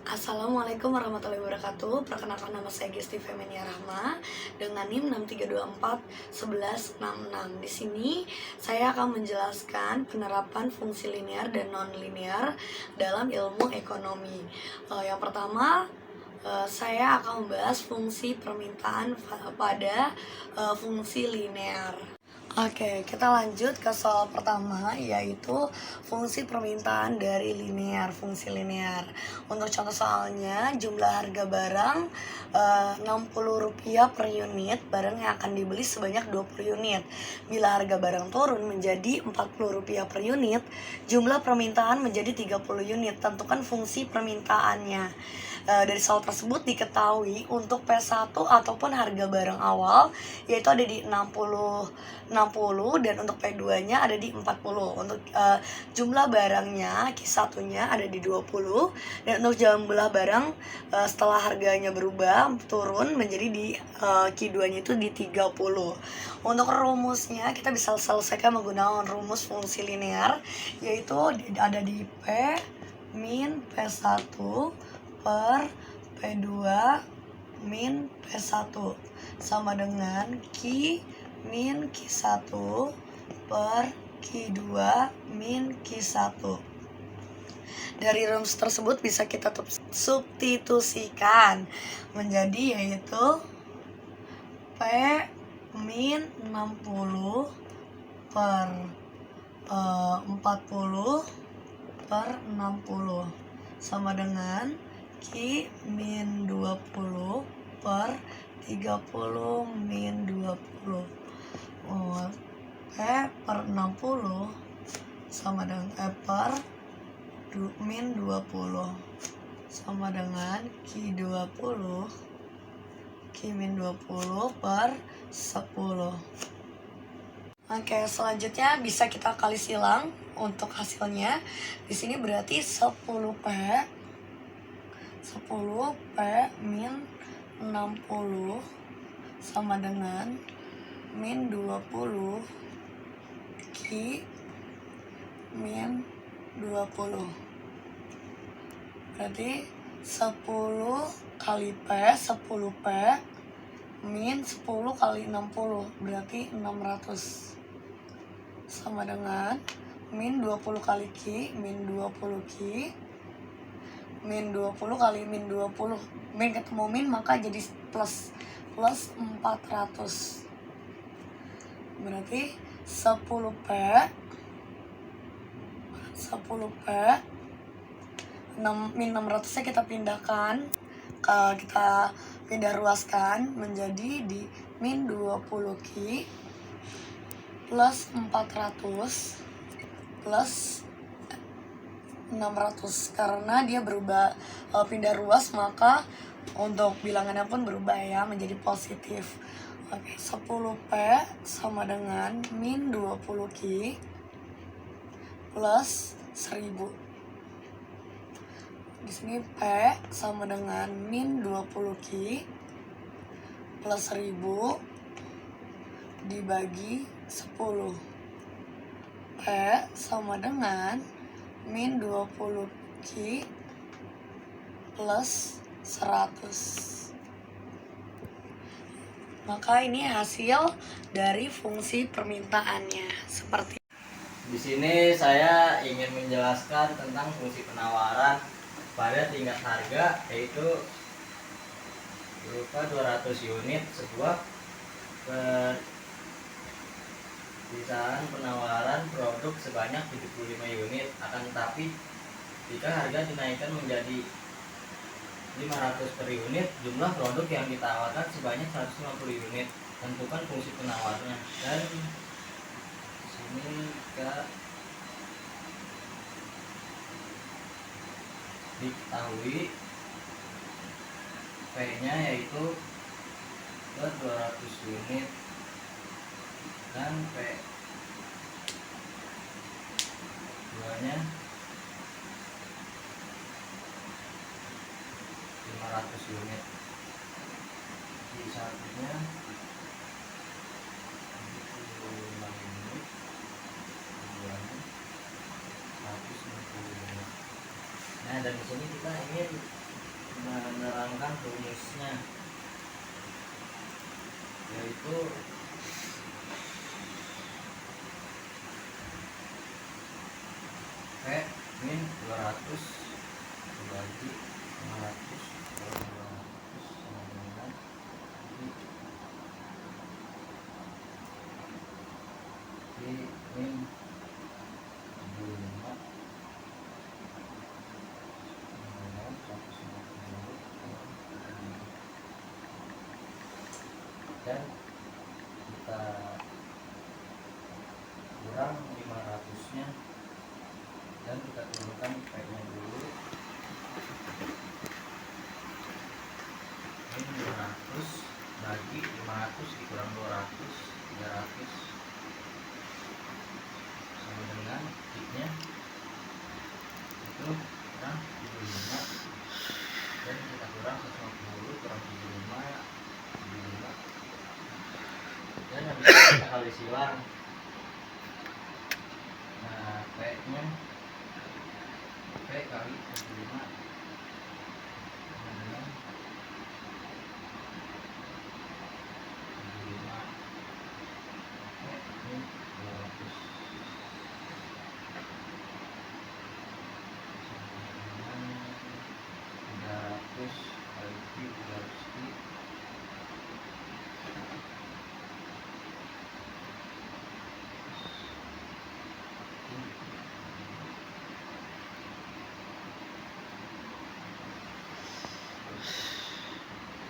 Assalamualaikum warahmatullahi wabarakatuh. Perkenalkan, nama saya Gesti Femenia Rahma dengan NIM 63241166. Di sini saya akan menjelaskan penerapan fungsi linear dan non-linear dalam ilmu ekonomi. Yang pertama, saya akan membahas fungsi permintaan pada fungsi linear. Oke, kita lanjut ke soal pertama, yaitu fungsi permintaan dari linear, fungsi linear. Untuk contoh soalnya, jumlah harga barang Rp60 per unit, barang yang akan dibeli sebanyak 20 unit. Bila harga barang turun menjadi Rp40 per unit, jumlah permintaan menjadi 30 unit. Tentukan fungsi permintaannya. Dari soal tersebut diketahui untuk P1 ataupun harga barang awal yaitu ada di 60 dan untuk P2-nya ada di 40. Untuk jumlah barangnya Q1-nya ada di 20 dan untuk jumlah barang setelah harganya berubah turun menjadi di Q2-nya itu di 30. Untuk rumusnya kita bisa selesaikan menggunakan rumus fungsi linear, yaitu ada di P min P1 per P2 min P1 sama dengan Q min Q1 per Q2 min Q1. Dari rumus tersebut bisa kita substitusikan menjadi yaitu P min 60 per 40 per 60 sama dengan Q min 20 per 30 min 20. P per 60 sama dengan per min 20 sama dengan Q20 Q min 20 per 10. Oke, selanjutnya bisa kita kali silang untuk hasilnya. Di sini berarti 10P min 60 sama dengan min 20 Q min 20. Berarti 10 kali P, 10P min 10 kali 60 berarti 600 sama dengan min 20 kali Q min 20 Q min 20 kali min 20, min ketemu min maka jadi plus 400. Berarti 10P min 600 nya kita pindahkan, kita pindah ruaskan menjadi di min 20 Q plus 400 plus 600. Karena dia berubah pindah ruas, maka untuk bilangannya pun berubah ya menjadi positif. Oke, 10P sama dengan min 20 Q plus 1000. Di sini P sama dengan min 20 Q plus 1000 dibagi 10. P sama dengan min 20 Q plus 100. Maka ini hasil dari fungsi permintaannya seperti. Di sini saya ingin menjelaskan tentang fungsi penawaran pada tingkat harga, yaitu berupa 200 unit sebuah perpisahan penawaran produk sebanyak 75 unit. Akan tetapi jika harga dinaikkan menjadi 500 per unit, jumlah produk yang ditawarkan sebanyak 150 unit. Tentukan fungsi penawarnya. Dan sini kita diketahui P-nya yaitu 200 unit dan P2-nya 500 unit. Di satunya 75 unit, keduanya 160 unit. Nah, dan di sini kita ingin menerangkan rumusnya, yaitu P min 200 dibagi 500 kurang 200 sama dengan P min 75 dan kita kurang 500-nya dan kita turunkan P-nya dulu. Ini 200 bagi 500 dikurang 200 300 sama dengan I-nya itu kurang 75 dan kita kurang 150 kurang 75 dan habis itu kita kali silang. Nah, P-nya P kali 75 sama dengan 75 P min 200 sama dengan 300 kali Q 300 Q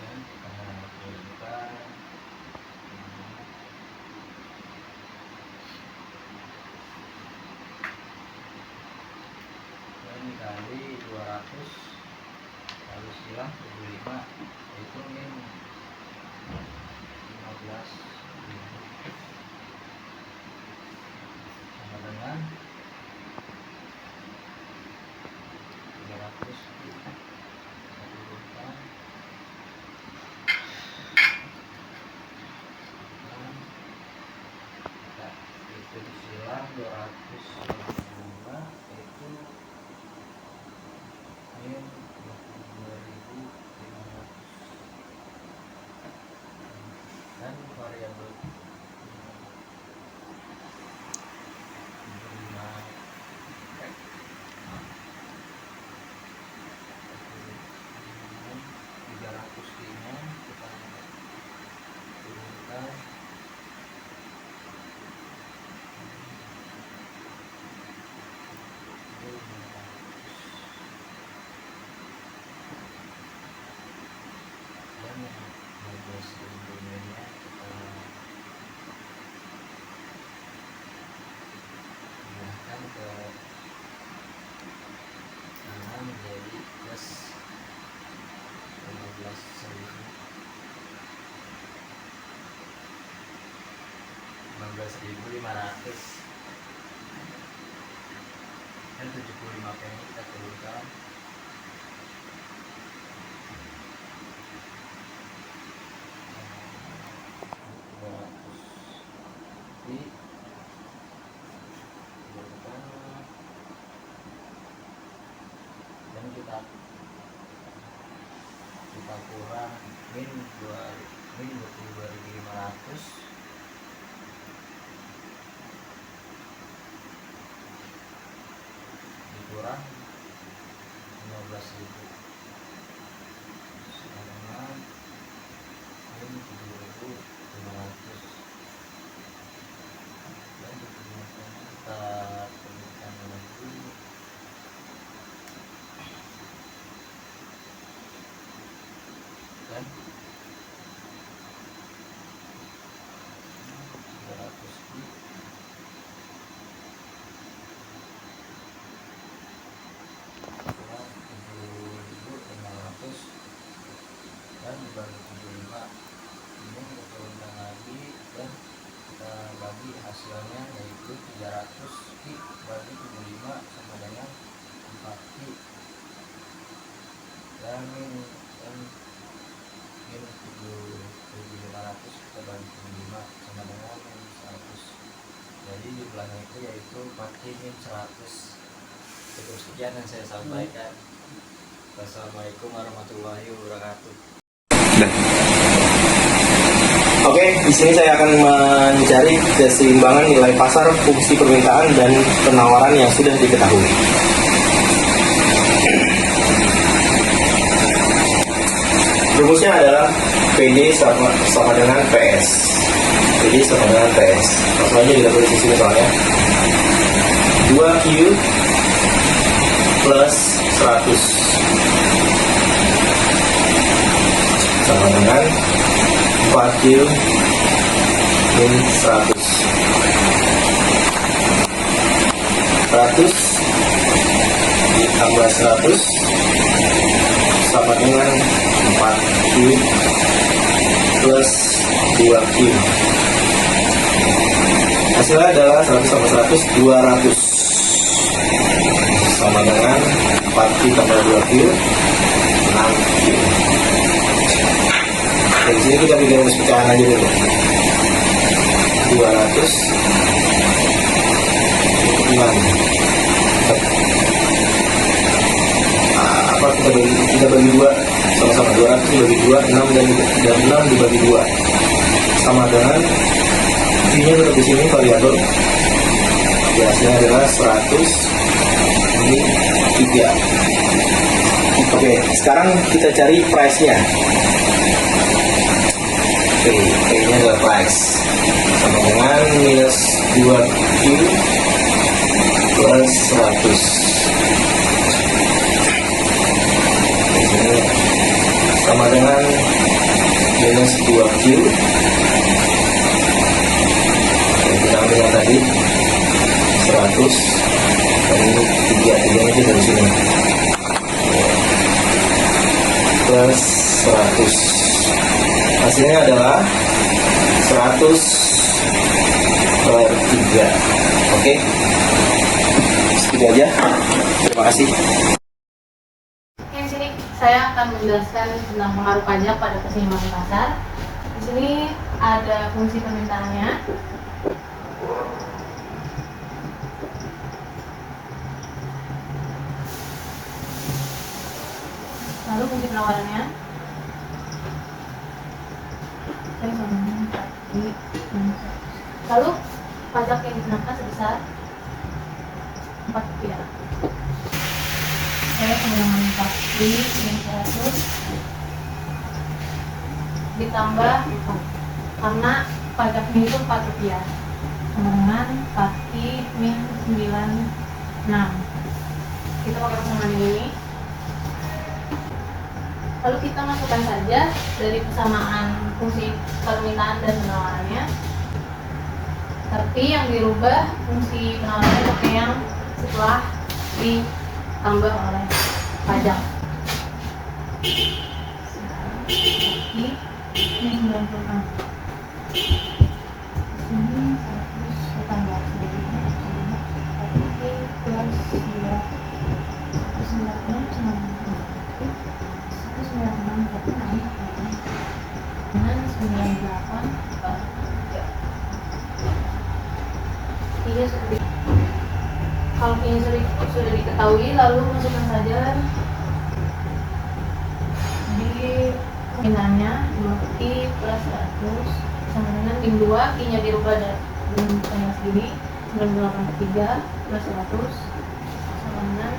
dan kita turunkan dan dikali 200 kali silang 75 yaitu min 15.000 sama dengan 300 kita turunkan dan kita itu disilang 255 itu min 22.500 dan variabel 300 nya kita turunkan dan 15.000-nya kita pindahkan ke kanan menjadi plus 15.500 dan 75 P nya kita turunkan dan kita kurang min 22.500 dikurang 15.000 sama dengan min 7.500 dan kita turunkan lagi dan 300 kurang 7.500 dan dibagi 75 ini kita turunkan lagi dan kita bagi hasilnya yaitu 300 Q bagi 75 sama dengan 4 Q dan min 7.500 kita bagi 75 sama dengan 100 jadi jumlahnya itu yaitu 4 min 100. Cukup sekian yang saya sampaikan. Wassalamualaikum warahmatullahi wabarakatuh. Oke, di sini saya akan mencari keseimbangan nilai pasar, fungsi permintaan, dan penawaran yang sudah diketahui. Rumusnya adalah PD sama dengan PS. PD sama dengan PS. Langsung aja kita tulis di sini soalnya. 2Q plus 100 sama dengan 4Q min 100. 100 ditambah 100 sama dengan 4Q plus 2Q. Hasilnya adalah 100 sama 100, 200 sama dengan 4Q tambah 2Q, 6Q. Dari sini kita bikin rumus pecahan aja dulu. 200 6. Kita bagi 2 sama-sama. 200 dibagi 2, 6 dan 6 dibagi 2 sama dengan Q-nya tetap di sini variabel. Hasilnya adalah 100 ini 3. Oke, sekarang kita cari price-nya. Oke, P-nya adalah price sama dengan minus 2Q plus 100. Di sini sama dengan minus 2Q. Oke, kita ambil yang tadi 100 dan ini 3 itu dari sini plus 100. Hasilnya adalah 100 per 3. Oke, segitu aja. Terima kasih. Di sini saya akan menjelaskan tentang pengaruh pajak pada keseimbangan pasar. Di sini ada fungsi permintaannya. Lalu fungsi penawarannya. Lalu pajak yang dikenakan sebesar 4 rupiah. Saya menggunakan 4 ditambah 4 karena pajaknya itu 4 rupiah sama dengan 4 min 96. Kita pakai persamaan ini. Lalu kita masukkan saja dari persamaan fungsi permintaan dan penawarannya. Tapi yang dirubah fungsi penawarannya pakai yang setelah ditambah oleh pajak. Ini 96. Ini 100 ditambah sedikitnya plus 2 96 sama dengan 98 per 3 seperti kalau ini sudah diketahui, lalu masukkan saja di permintaannya 2i plus 100 sama dengan min 2, i nya dirubah dengan yang segini 98 per 3 plus 100 sama dengan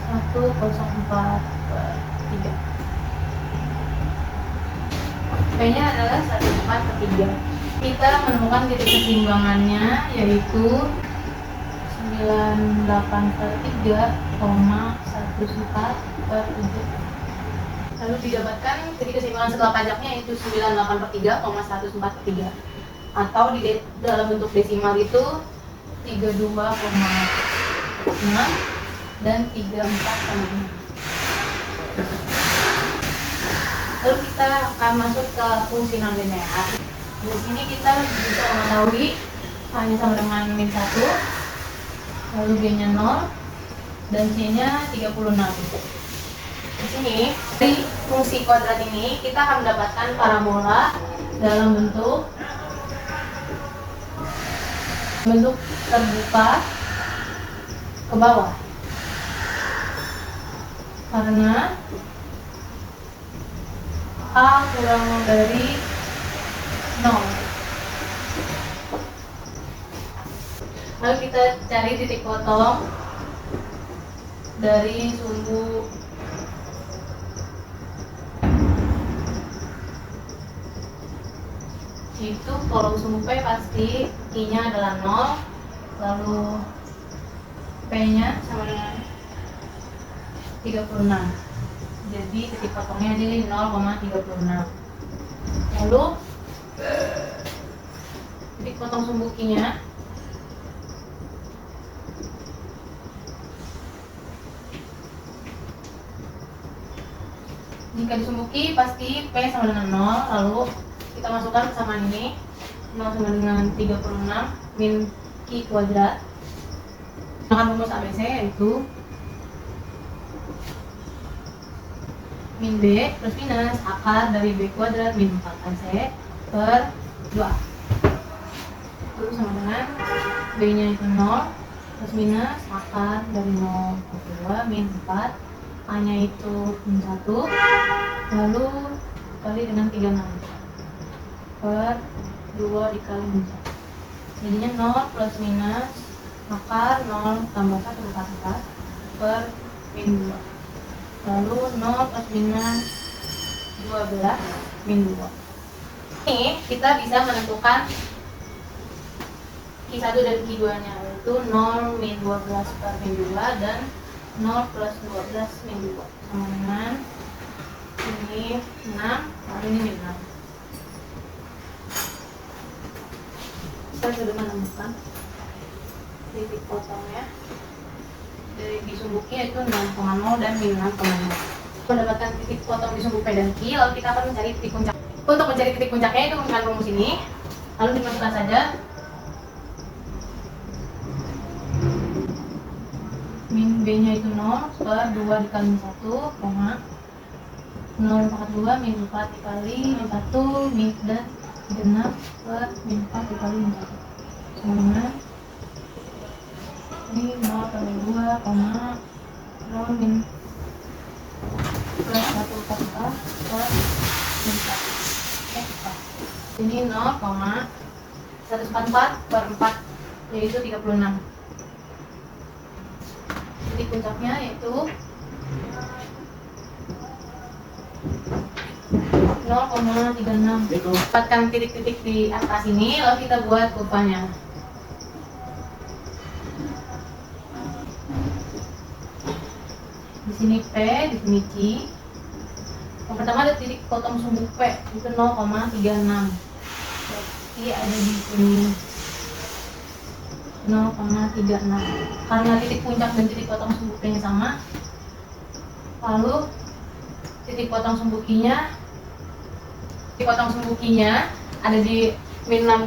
104 per 3. P-nya adalah 104 per 3. Kita menemukan titik keseimbangannya yaitu 98 per 3,14 per 7. Lalu didapatkan titik keseimbangan setelah pajaknya yaitu 98 per 3,104 per 3. Atau dalam bentuk desimal itu 32,6 dan 34,5. Lalu kita akan masuk ke fungsi non linear. Di sini kita bisa mengetahui hanya sama dengan min 1, lalu b-nya 0 dan c-nya 36. Di sini dari fungsi kuadrat ini kita akan mendapatkan parabola dalam bentuk terbuka ke bawah. karena A kurang dari 0. Lalu kita cari titik potong dari sumbu itu. Kalau sumbu P pasti I-nya adalah 0, lalu P-nya sama dengan 36. Jadi titik potongnya jadi 0,36. Lalu titik potong sumbu Q-nya jika disumbuki pasti P sama dengan 0, lalu kita masukkan persamaan ini. 0 sama dengan 36 min Q kuadrat. Akan rumus ABC yaitu min B plus minus akar dari B kuadrat min 4AC per 2. Itu sama dengan B nya itu 0 plus minus akar dari 0 per 2 min 4, A nya itu min 1, lalu kali dengan 36 per 2 dikali min 1. Jadinya 0 plus minus akar 0 tambah 1 per 4 per min 2. Lalu 0 plus minus 12 min 2. Ini kita bisa menentukan Q1 dan Q2 nya, yaitu 0 min 12 per min 2 dan 0 plus 12 min 2 sama dengan ini 6, lalu ini min 6. Kita sudah menemukan titik potongnya dari di sumbu Q, yaitu 0,0 dan min 6,0. Mendapatkan titik potong di sumbu P dan Q, lalu kita akan mencari titik puncak. Untuk mencari titik puncaknya itu menggunakan rumus ini, lalu dimasukkan saja min B nya itu 0 per 2 dikali 1, 0,42 min 4 dikali min 1 min dan 36 per min 4 dikali min 1 sama dengan ini 0 kali 2, 0 min plus 144 per min 4. Ini 0,144 per 4 yaitu 36. Titik puncaknya yaitu 0,36. Dapatkan titik-titik di atas ini, lalu kita buat kurvanya. Di sini P, di sini Q. Yang pertama ada titik potong sumbu P, itu 0,36. Q ada di sini 0,36. Karena titik puncak dan titik potong sumbu P-nya sama, lalu titik potong sumbu Q-nya ada di min 6,0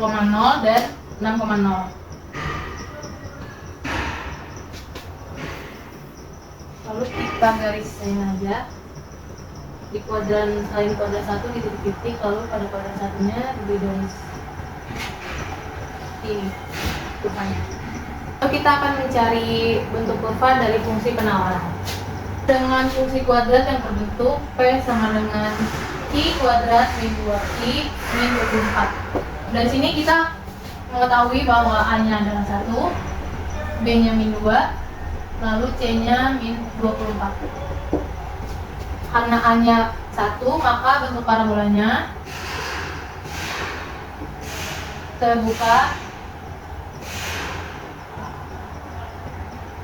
dan 6,0. Lalu kita garis aja di kuadran, selain kuadran 1 di titik-titik, lalu pada kuadran satunya di garis ini kurvanya. Lalu kita akan mencari bentuk kurva dari fungsi penawaran dengan fungsi kuadrat yang berbentuk P sama dengan Q kuadrat min 2Q min 24. Dari sini kita mengetahui bahwa A nya adalah 1, B nya min 2, lalu C nya min 24. Karena A nya 1, maka bentuk parabolanya terbuka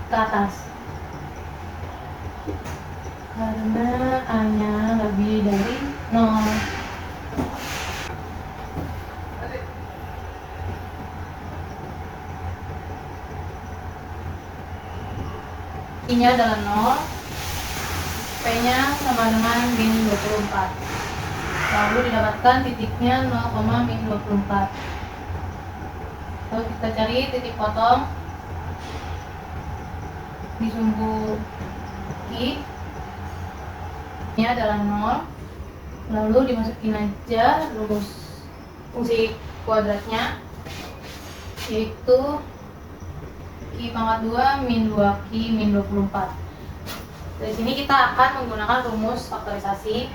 ke atas karena A nya lebih dari 0. I nya adalah 0, P nya sama dengan min 24, lalu didapatkan titiknya 0, min 24. Lalu kita cari titik potong di sumbu Q nya adalah 0, lalu dimasukin aja rumus fungsi kuadratnya, yaitu Q pangkat 2 min 2Q min 24. Dari sini kita akan menggunakan rumus faktorisasi,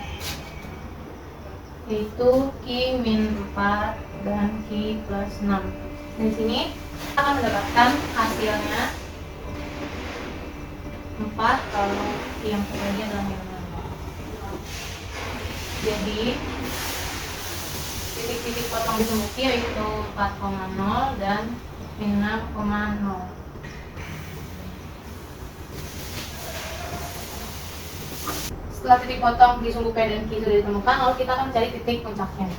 yaitu Q min 4 dan Q plus 6. Dari sini kita akan mendapatkan hasilnya 4 kalau yang kemudian adalah min 6. Jadi titik-titik potong disumbuki yaitu 4,0 dan min 6,0. Setelah titik potong di sumbu P dan Q sudah ditemukan, lalu kita akan mencari titik puncaknya.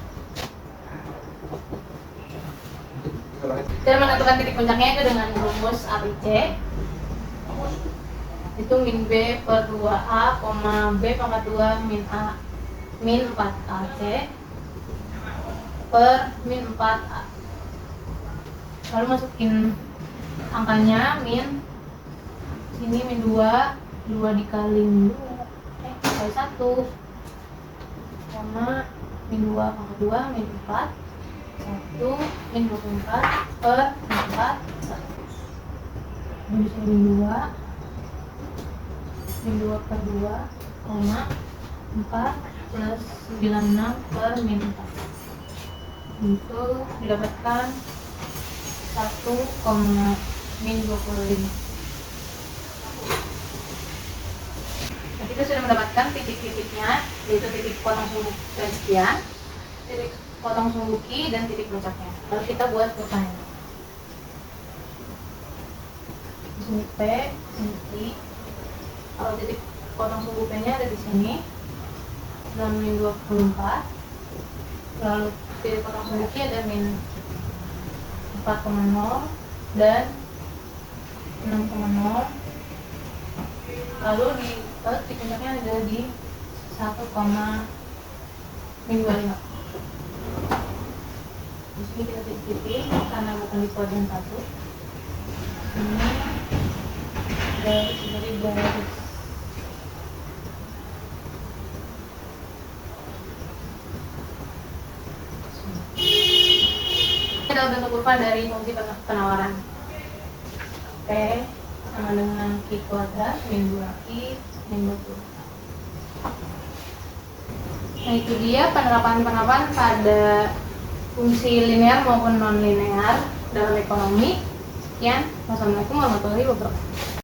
Dan menentukan titik puncaknya itu dengan rumus A B C, itu min B per 2A, B pangkat 2 min A min 4AC per min 4A. Lalu masukin angkanya min, sini min 2 dikali min 1 sama min 2 pangkat 2 min 4 1 min 24 per min 4 1. Di sini min 2 per 2 koma 4 plus 96 per min 4 itu didapatkan 1, min 25. Kita sudah mendapatkan titik-titiknya, yaitu titik potong sumbu sekian, titik potong sumbu Q, dan titik puncaknya. Lalu kita buat pertanyaan. Di sini P, sini Q. Kalau titik potong sumbu P-nya ada di sini, dan min 24. Lalu titik potong sumbu Q ada min 4,0 dan 6,0. Lalu titik puncaknya ada di 1, min 25. Di sini kita titik karena bukan di koordinat 1. Ini garis dari garis. Ini adalah bentuk kurva dari fungsi penawaran. P sama dengan Q kuadrat min 2Q min 20. Nah, itu dia penerapan-penerapan pada fungsi linear maupun non linear dalam ekonomi. Sekian, wassalamualaikum warahmatullahi wabarakatuh.